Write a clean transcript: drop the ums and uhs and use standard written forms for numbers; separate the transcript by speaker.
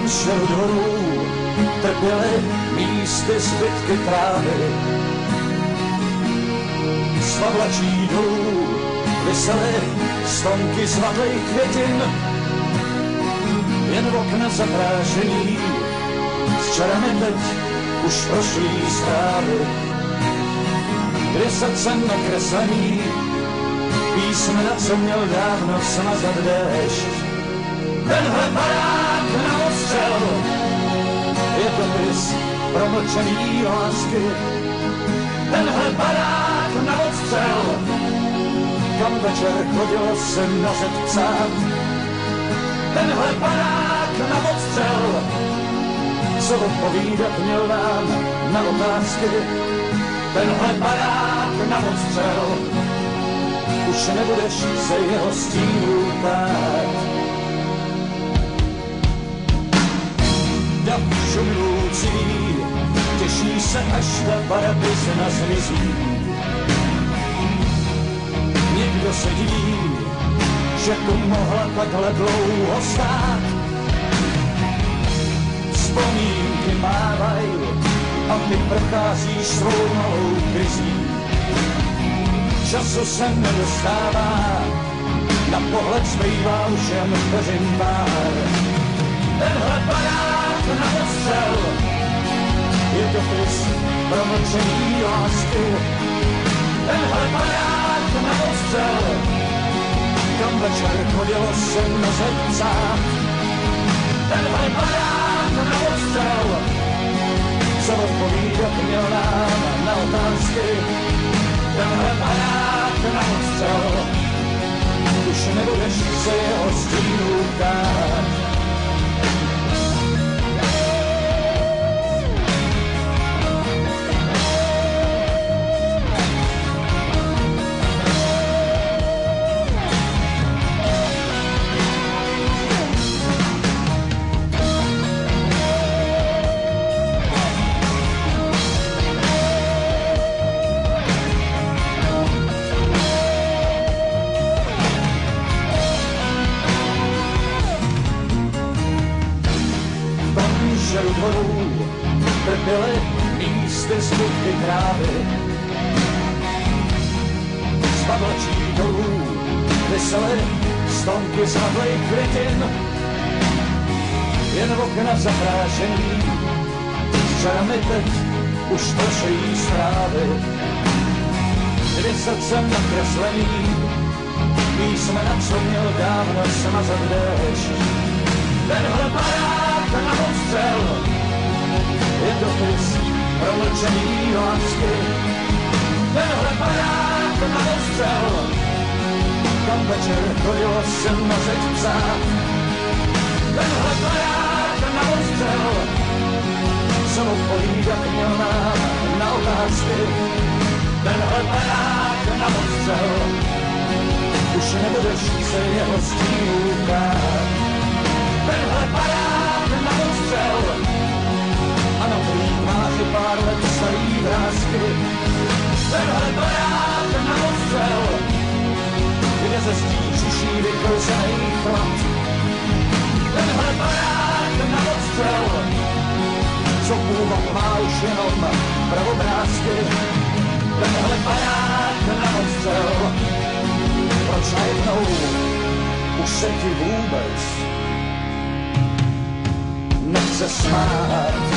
Speaker 1: šel dolů, trpěly místy zbytky trávy. Z pavlačí dolů visely stonky zvatlých květin, jen v okna zaprášený, s čarami teď už prošlý zprávy, kdy srdcem nakreslený, písmena, co měl dávno smazat déšť. Tenhle barák na ostřel je dopis promlčený lásky. Tenhle barák na ostřel, kam večer chodilo se nořet psát. Tenhle barák na ostřel, co odpovídat měl nám na otázky. Tenhle barák na ostřel, už nebudeš se jeho stínu bát. Dav šumilůcí, těší se, až ta parabizna zmizí. Někdo se diví, že tu mohla takhle dlouho stát. Vzpomínky mávaj a ty procházíš svou malou krizí. Času se nedostává, na pohled zbývá už jen vteřin pár. Tenhle barák na ostřel je dopis promlčený lásky. Tenhle barák na ostřel, kam večer chodilo se nořet psát. Tenhle barák na ostřel, co odpovídat měl nám na otázky. Tenhle barák na ostřel, už nebudeš se jeho stínu bát. Trpěly místy zbytky trávy. Z pavlačí dolů visely stonky zhavlých květin, jen v okna zaprášený, s čarami teď už prošlý zprávy. Dvě srdcem nakreslený, písmena, co měl dávno smazat déšť. Tenhle barák na ostřel je dopis promlčený lásky. Tenhle barák na ostřel, kam večer chodilo se nořet psát. Tenhle barák na ostřel, co odpovídat měl nám na otázky. Tenhle barák na ostřel, už nebudeš se jeho stínu bát. Tenhle barák na ostřel, a na tvý tváři pár let starý vrásky. Tenhle barák na ostřel, kde ze zdí čiší vykořenej chlad. Tenhle barák na ostřel, co původ má už jenom pravobrázky. Tenhle barák na ostřel, proč najednou už se ti vůbec nechce smát.